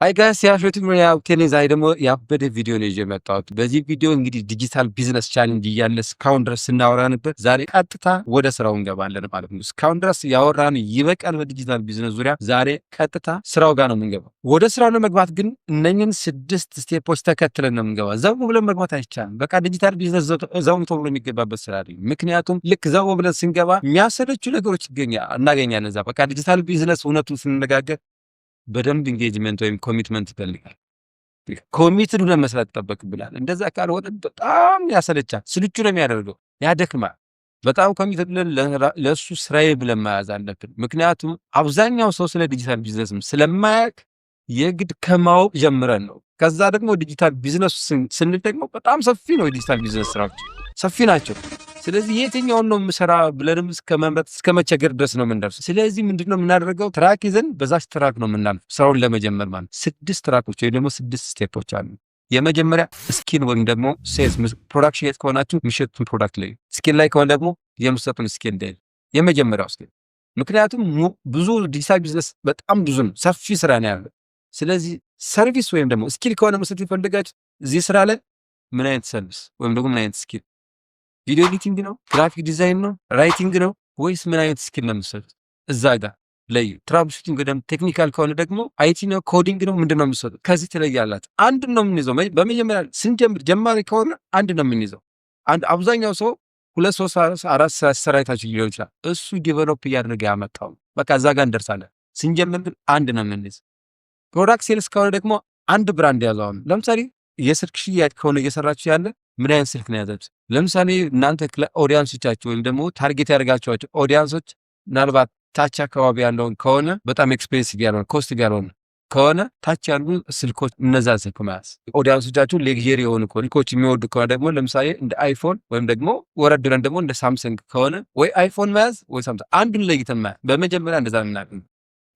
አይ ጋይስ ያሾቱም ያው ዛሬ ደግሞ ያበደ ቪዲዮ ነው ይዤ መጣሁት። በዚህ ቪዲዮ እንግዲህ ዲጂታል ቢዝነስ ቻሌንጅ እያለ እስካሁን ድረስ ስናወራ ነበር። ዛሬ ቀጥታ ወደ ስራው እንገባለን ማለት ነው። እስካሁን ድረስ ያወራን ይበቃል በዲጂታል ቢዝነስ ዙሪያ። ዛሬ ቀጥታ ስራው ጋር ነው የምንገባው። ወደ ስራው ለመግባት ግን እነኝን 6 ስቴፖች ተከትለን ነው የምንገባው። ዘው ብለን መግባት አይቻልም። በቃ ዲጂታል ቢዝነስ ዘው ተብሎ የሚገባበት ስራ አይደለም። ምክንያቱም ልክ ዘው ብለን ስንገባ የሚያሰለቹ ነገሮች እናገኛለን። እዛ በቃ ዲጂታል ቢዝነስ እውነቱን ስንነጋገር በደንብ ኢንጌጅመንት ወይም ኮሚትመንት ይፈልጋል። ኮሚትድ ሆነን መስራት ይጠበቅብናል። እንደዛ ካልሆነ በጣም ያሰለቻል፣ ስልቹ ነው የሚያደርገው፣ ያደክማል። በጣም ኮሚትድ ለእሱ ስራዬ ብለን መያዝ አለብን። ምክንያቱም አብዛኛው ሰው ስለ ዲጂታል ቢዝነስም ስለማያውቅ የግድ ከማወቅ ጀምረን ነው። ከዛ ደግሞ ዲጂታል ቢዝነስ ስንል ደግሞ በጣም ሰፊ ነው። የዲጂታል ቢዝነስ ስራዎች ሰፊ ናቸው። ስለዚህ የትኛውን ነው የምሰራ ብለንም እስከ መምረጥ እስከ መቸገር ድረስ ነው የምንደርሰው። ስለዚህ ምንድነው የምናደርገው? ትራክ ይዘን በዛች ትራክ ነው የምናልፈው ስራውን ለመጀመር ማለት 6 ትራኮች ወይ ደግሞ 6 ስቴፖች አሉ። የመጀመሪያ ስኪል ወይም ደግሞ ሴልስ ፕሮዳክሽን የት ከሆናችሁ የሚሸጡትን ፕሮዳክት ላይ፣ ስኪል ላይ ከሆነ ደግሞ የምትሰጡን ስኪል ላይ የመጀመሪያው ስኪል። ምክንያቱም ብዙ ዲጂታል ቢዝነስ በጣም ብዙ ነው፣ ሰፊ ስራ ነው ያለው። ስለዚህ ሰርቪስ ወይም ደግሞ ስኪል ከሆነ መስጠት ይፈልጋችሁ እዚህ ስራ ላይ ምን አይነት ሰርቪስ ወይም ደግሞ ምን አይነት ስኪል፣ ቪዲዮ ኤዲቲንግ ነው፣ ግራፊክ ዲዛይን ነው፣ ራይቲንግ ነው ወይስ ምን አይነት ስኪል ነው የምትሰጡት? እዛ ጋር ለዩ። ትራብል ሹቲንግ ደግሞ ቴክኒካል ከሆነ ደግሞ አይቲ ነው፣ ኮዲንግ ነው፣ ምንድን ነው የምትሰጡት? ከዚህ ትለያላችሁ። አንድ ነው የምንይዘው። በመጀመሪያ ስንጀምር ጀማሪ ከሆነ አንድ ነው የምንይዘው። አብዛኛው ሰው 2 3 4 ሰራዊታችሁ ሊሆን ይችላል። እሱ ዲቨሎፕ እያደረገ ያመጣው በቃ እዛ ጋር እንደርሳለን። ስንጀምር ግን አንድ ነው የምንይዘው። ፕሮዳክት ሴልስ ከሆነ ደግሞ አንድ ብራንድ ያዘው። ለምሳሌ የስልክ ሽያጭ ከሆነ እየሰራችሁ ያለ ምን አይነት ስልክ ነው ያዛችሁ? ለምሳሌ እናንተ ኦዲየንሶቻችሁ ወይም ደግሞ ታርጌት ያደርጋችኋቸው ኦዲየንሶች ምናልባት ታች አካባቢ ያለውን ከሆነ በጣም ኤክስፔንሲቭ ያልሆነ ኮስት ያልሆነ ከሆነ ታች ያሉ ስልኮች እነዛ ስልክ መያዝ። ኦዲየንሶቻችሁ ሌግዠሪ የሆኑ ስልኮች የሚወዱ ከሆነ ደግሞ ለምሳሌ እንደ አይፎን ወይም ደግሞ ወረድ ብለን ደግሞ እንደ ሳምሰንግ ከሆነ ወይ አይፎን መያዝ ወይ ሳምሰንግ፣ አንዱን ለይተን መያዝ። በመጀመሪያ እንደዛ እናደርግ።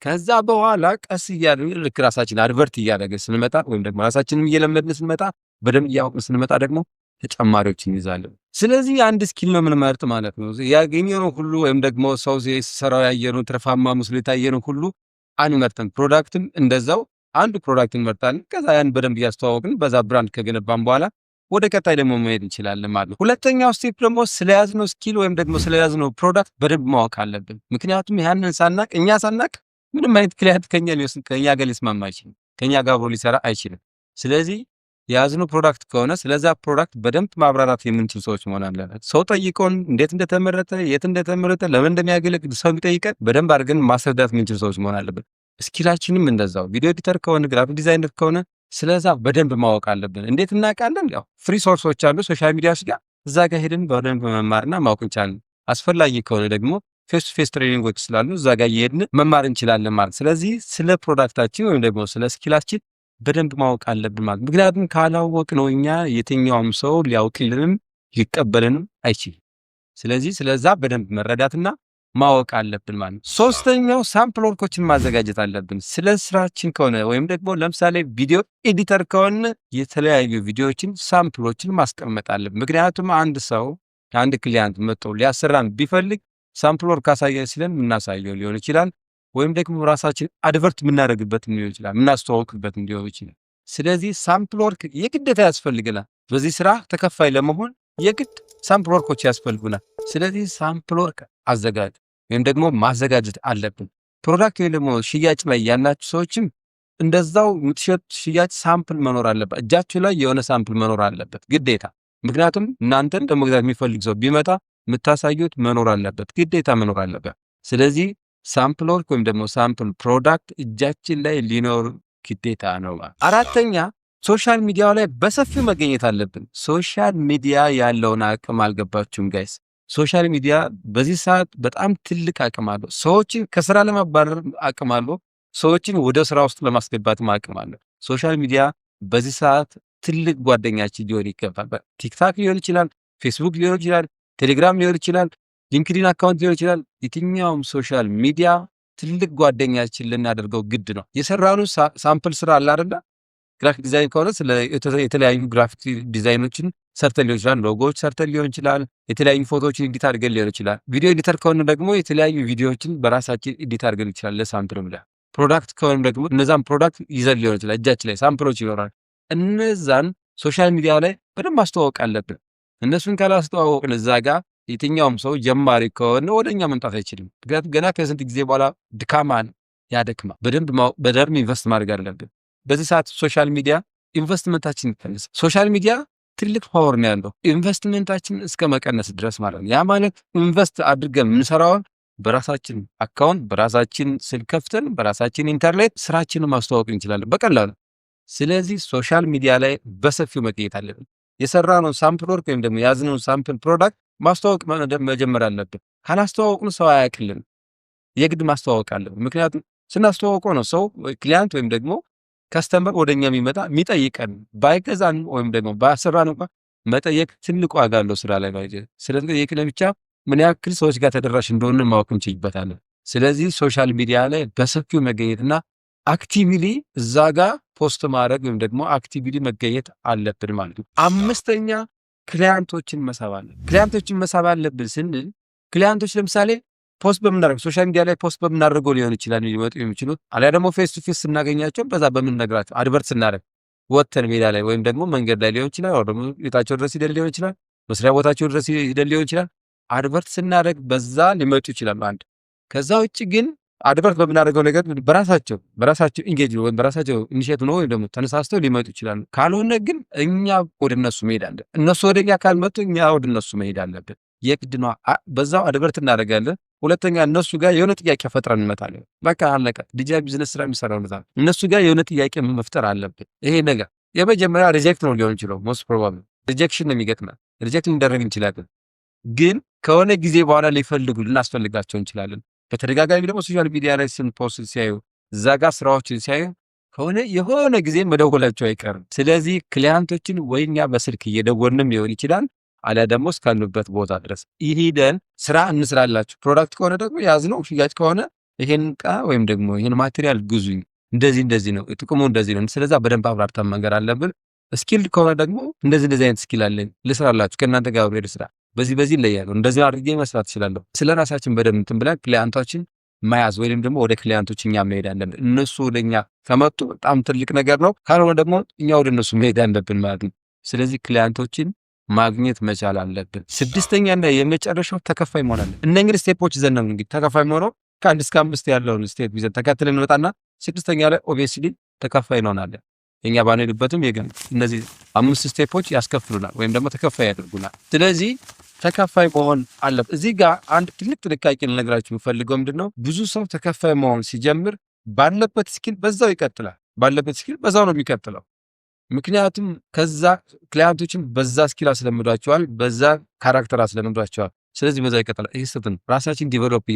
ከዛ በኋላ ቀስ እያደረግን ልክ ራሳችን አድቨርት እያደረግን ስንመጣ ወይም ደግሞ ራሳችንም እየለመድን ስንመጣ በደንብ እያወቅን ስንመጣ ደግሞ ተጨማሪዎችን ይዛለን። ስለዚህ አንድ ስኪል ነው የምንመርጥ ማለት ነው። ያገኘነው ሁሉ ወይም ደግሞ ሰው ሲሰራው ያየነው ትርፋማ መስሎ የታየነው ሁሉ አንመርጥም። ፕሮዳክትም እንደዛው አንድ ፕሮዳክት እንመርጣለን። ከዛ ያን በደንብ እያስተዋወቅን በዛ ብራንድ ከገነባን በኋላ ወደ ቀጣይ ደግሞ መሄድ እንችላለን ማለት ነው። ሁለተኛው ስቴፕ ደግሞ ስለያዝነው ስኪል ወይም ደግሞ ስለያዝነው ፕሮዳክት በደንብ ማወቅ አለብን። ምክንያቱም ያንን ሳናቅ እኛ ሳናቅ ምንም አይነት ክሊያንት ከኛ ጋር ሊስማማ አይችልም፣ ከኛ ጋር አብሮ ሊሰራ አይችልም። ስለዚህ የያዝነው ፕሮዳክት ከሆነ ስለዛ ፕሮዳክት በደንብ ማብራራት የምንችል ሰዎች መሆን አለበት። ሰው ጠይቆን እንዴት እንደተመረተ፣ የት እንደተመረተ፣ ለምን እንደሚያገለግል ሰው ቢጠይቀን በደንብ አድርገን ማስረዳት የምንችል ሰዎች መሆን አለብን። ስኪላችንም እንደዛው ቪዲዮ ኤዲተር ከሆነ ግራፊክ ዲዛይነር ከሆነ ስለዛ በደንብ ማወቅ አለብን። እንዴት እናውቃለን? ያው ፍሪ ሶርሶች አሉ ሶሻል ሚዲያዎች ጋር፣ እዛ ጋር ሄደን በደንብ መማርና ማወቅ እንችላለን። አስፈላጊ ከሆነ ደግሞ ፌስ ቱ ፌስ ትሬኒንጎች ስላሉ እዛ ጋር እየሄድን መማር እንችላለን ማለት። ስለዚህ ስለ ፕሮዳክታችን ወይም ደግሞ ስለ ስኪላችን በደንብ ማወቅ አለብን ማለት። ምክንያቱም ካላወቅ ነው እኛ የትኛውም ሰው ሊያውቅልንም ሊቀበልንም አይችልም። ስለዚህ ስለዛ በደንብ መረዳትና ማወቅ አለብን ማለት። ሶስተኛው ሳምፕል ወርኮችን ማዘጋጀት አለብን። ስለ ስራችን ከሆነ ወይም ደግሞ ለምሳሌ ቪዲዮ ኤዲተር ከሆነ የተለያዩ ቪዲዮዎችን ሳምፕሎችን ማስቀመጥ አለብን። ምክንያቱም አንድ ሰው አንድ ክሊያንት መጥቶ ሊያሰራን ቢፈልግ ሳምፕል ወርክ ካሳየን ሲለን የምናሳየው ሊሆን ይችላል፣ ወይም ደግሞ ራሳችን አድቨርት የምናደርግበት ሊሆን ይችላል፣ የምናስተዋውቅበት ሊሆን ይችላል። ስለዚህ ሳምፕል ወርክ የግዴታ ያስፈልገናል። በዚህ ስራ ተከፋይ ለመሆን የግድ ሳምፕል ወርኮች ያስፈልጉናል። ስለዚህ ሳምፕል ወርክ አዘጋጅ ወይም ደግሞ ማዘጋጀት አለብን። ፕሮዳክት ወይ ደግሞ ሽያጭ ላይ ያላችሁ ሰዎችም እንደዛው የምትሸጡት ሽያጭ ሳምፕል መኖር አለበት። እጃችሁ ላይ የሆነ ሳምፕል መኖር አለበት ግዴታ። ምክንያቱም እናንተን ለመግዛት የሚፈልግ ሰው ቢመጣ የምታሳዩት መኖር አለበት፣ ግዴታ መኖር አለበት። ስለዚህ ሳምፕል ወርክ ወይም ደግሞ ሳምፕል ፕሮዳክት እጃችን ላይ ሊኖር ግዴታ ነው። አራተኛ ሶሻል ሚዲያው ላይ በሰፊው መገኘት አለብን። ሶሻል ሚዲያ ያለውን አቅም አልገባችሁም ጋይስ? ሶሻል ሚዲያ በዚህ ሰዓት በጣም ትልቅ አቅም አለው። ሰዎችን ከስራ ለማባረር አቅም አለው። ሰዎችን ወደ ስራ ውስጥ ለማስገባትም አቅም አለው። ሶሻል ሚዲያ በዚህ ሰዓት ትልቅ ጓደኛችን ሊሆን ይገባል። ቲክታክ ሊሆን ይችላል፣ ፌስቡክ ሊሆን ይችላል፣ ቴሌግራም ሊሆን ይችላል፣ ሊንክዲን አካውንት ሊሆን ይችላል። የትኛውም ሶሻል ሚዲያ ትልቅ ጓደኛችን ልናደርገው ግድ ነው። የሰራኑ ሳምፕል ስራ አለ አይደል? ግራፊክ ዲዛይን ከሆነ ስለ የተለያዩ ግራፊክ ዲዛይኖችን ሰርተን ሊሆን ይችላል፣ ሎጎዎች ሰርተን ሊሆን ይችላል፣ የተለያዩ ፎቶዎችን ኤዲት አድርገን ሊሆን ይችላል። ቪዲዮ ኤዲተር ከሆነ ደግሞ የተለያዩ ቪዲዮዎችን በራሳችን ኤዲት አድርገን ይችላል ለሳምፕል ብለ። ፕሮዳክት ከሆነ ደግሞ እነዛን ፕሮዳክት ይዘን ሊሆን ይችላል፣ እጃችን ላይ ሳምፕሎች ይኖራል። እነዛን ሶሻል ሚዲያ ላይ በደንብ ማስተዋወቅ አለብን። እነሱን ካላስተዋወቅን እዛ ጋር የትኛውም ሰው ጀማሪ ከሆነ ወደኛ መምጣት አይችልም። ምክንያቱም ገና ከስንት ጊዜ በኋላ ድካማን ያደክማል። በደንብ ኢንቨስት ማድረግ አለብን። በዚህ ሰዓት ሶሻል ሚዲያ ኢንቨስትመንታችን ይቀንስ። ሶሻል ሚዲያ ትልቅ ፓወር ነው ያለው ኢንቨስትመንታችን እስከ መቀነስ ድረስ ማለት ነው። ያ ማለት ኢንቨስት አድርገን የምንሰራውን በራሳችን አካውንት በራሳችን ስልክ ከፍተን በራሳችን ኢንተርኔት ስራችንን ማስተዋወቅ እንችላለን በቀላሉ። ስለዚህ ሶሻል ሚዲያ ላይ በሰፊው መገኘት አለብን። የሰራነውን ሳምፕል ወርክ ወይም ደግሞ የያዝነውን ሳምፕል ፕሮዳክት ማስተዋወቅ መጀመር አለብን። ካላስተዋወቅን ሰው አያውቅልን፣ የግድ ማስተዋወቅ አለብን። ምክንያቱም ስናስተዋወቀው ነው ሰው ክሊያንት ወይም ደግሞ ከስተመር ወደኛ የሚመጣ የሚጠይቀን። ባይገዛን ወይም ደግሞ ባሰራን እንኳን መጠየቅ ትልቅ ዋጋ አለው ስራ ላይ ባይጀ። ስለዚህ የክለ ብቻ ምን ያክል ሰዎች ጋር ተደራሽ እንደሆነ ማወቅ እንችልበታለን። ስለዚህ ሶሻል ሚዲያ ላይ በሰፊው መገኘትና አክቲቪሊ እዛ ጋር ፖስት ማድረግ ወይም ደግሞ አክቲቪሊ መገኘት አለብን ማለት ነው። አምስተኛ ክሊያንቶችን መሳብ አለብን። ክሊያንቶችን መሳብ አለብን ስንል ክሊያንቶች ለምሳሌ ፖስት በምናደርግ ሶሻል ሚዲያ ላይ ፖስት በምናደርገው ሊሆን ይችላል ሊመጡ የሚችሉት፣ አሊያ ደግሞ ፌስ ቱ ፌስ ስናገኛቸው በዛ በምንነግራቸው አድቨርት ስናደርግ ወተን ሜዳ ላይ ወይም ደግሞ መንገድ ላይ ሊሆን ይችላል፣ ወይ ደግሞ ቤታቸው ድረስ ሂደን ሊሆን ይችላል፣ መስሪያ ቦታቸው ድረስ ሂደን ሊሆን ይችላል። አድቨርት ስናደርግ በዛ ሊመጡ ይችላል አንድ። ከዛ ውጭ ግን አድቨርት በምናደርገው ነገር በራሳቸው ኢንጌጅ ወይም በራሳቸው ኢኒሼቲቭ ነው ወይም ደግሞ ተነሳስተው ሊመጡ ይችላሉ። ካልሆነ ግን እኛ ወደ እነሱ መሄድ አለብን። እነሱ ወደኛ ካልመጡ እኛ ወደ እነሱ መሄድ አለብን። የግድ ነው። በዛው አድቨርት እናደርጋለን። ሁለተኛ እነሱ ጋር የሆነ ጥያቄ ፈጥረን እንመጣለን። በቃ አለቀ። ዲጂታል ቢዝነስ ስራ የሚሰራው ነው። እነሱ ጋር የሆነ ጥያቄ መፍጠር አለብን። ይሄ ነገር የመጀመሪያ ሪጀክት ነው ሊሆን ይችላል። ሞስት ፕሮባብሊ ሪጀክሽን ነው የሚገጥመን። ሪጀክት ልንደረግ እንችላለን። ግን ከሆነ ጊዜ በኋላ ልናስፈልጋቸው እንችላለን። በተደጋጋሚ ደግሞ ሶሻል ሚዲያ ላይ ስንፖስት ሲያዩ እዛ ጋር ስራዎችን ሲያዩ ከሆነ የሆነ ጊዜ መደወላቸው አይቀርም። ስለዚህ ክሊያንቶችን ወይኛ በስልክ እየደወልንም ሊሆን ይችላል፣ አሊያ ደግሞ እስካሉበት ቦታ ድረስ ይሄደን ስራ እንስራላችሁ። ፕሮዳክት ከሆነ ደግሞ ያዝነው ሽያጭ ከሆነ ይሄን ዕቃ ወይም ደግሞ ይሄን ማቴሪያል ግዙኝ፣ እንደዚህ ነው ጥቅሙ እንደዚህ ነው። ስለዚህ በደንብ አብራርተን መንገር አለብን። ስኪል ከሆነ ደግሞ እንደዚህ አይነት ስኪል አለኝ ልስራላችሁ፣ ከእናንተ ጋር ወደ ስራ በዚህ ይለያሉ፣ እንደዚህ አድርጌ መስራት እችላለሁ። ስለ ራሳችን በደንብ እንትን ብለን ክሊያንቶችን መያዝ ወይም ደግሞ ወደ ክሊያንቶች እኛ መሄድ አለብን። እነሱ ወደኛ ከመጡ በጣም ትልቅ ነገር ነው። ካልሆነ ደግሞ እኛ ወደ እነሱ መሄድ አለብን ማለት ነው። ስለዚህ ክሊያንቶችን ማግኘት መቻል አለብን። ስድስተኛና የመጨረሻው ተከፋይ መሆን አለብን። እነኚህ ስቴፖች ይዘን ነው እንግዲህ ተከፋይ መሆነው ከ1 እስከ 5 ያለውን ስቴፕ ይዘን ተከትለን እንመጣና ስድስተኛ ላይ ኦብቪየስሊ ተከፋይ እንሆናለን። እኛ ባንሄድበትም የገን እነዚህ 5 ስቴፖች ያስከፍሉናል ወይም ደግሞ ተከፋይ ያደርጉናል። ስለዚህ ተከፋይ መሆን አለብን። እዚህ ጋር አንድ ትልቅ ጥንቃቄ ልነግራችሁ የምፈልገው ምንድነው፣ ብዙ ሰው ተከፋይ መሆን ሲጀምር ባለበት ስኪል በዛው ይቀጥላል። ባለበት ስኪል በዛው ነው የሚቀጥለው። ምክንያቱም ከዛ ክሊያንቶችን በዛ ስኪል አስለምዷቸዋል፣ በዛ ካራክተር አስለምዷቸዋል። ስለዚህ በዛ ይቀጥላል። ይህ ስህተት ነው። ራሳችን ዲቨሎፕ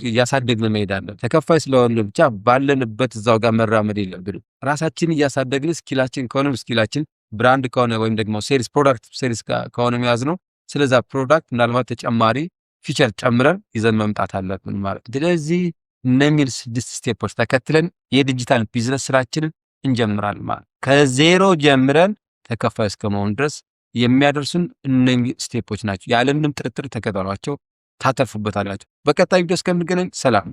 እያሳደግን መሄድ አለ። ተከፋይ ስለሆነ ብቻ ባለንበት እዛው ጋር መራመድ የለብንም። ራሳችን እያሳደግን ስኪላችን ከሆነ ስኪላችን ብራንድ ከሆነ ወይም ደግሞ ሴልስ ፕሮዳክት ሴልስ ከሆነ የሚያዝ ነው። ስለዛ ፕሮዳክት ምናልባት ተጨማሪ ፊቸር ጨምረን ይዘን መምጣት አለብን ማለት። ስለዚህ እነኚህን 6 ስቴፖች ተከትለን የዲጂታል ቢዝነስ ስራችንን እንጀምራለን ማለት። ከዜሮ ጀምረን ተከፋይ እስከመሆን ድረስ የሚያደርሱን እነኚህ ስቴፖች ናቸው። ያለምንም ጥርጥር ተከተሏቸው፣ ታተርፉበታላችሁ። በቀጣይ ቪዲዮ እስከምንገናኝ ሰላም።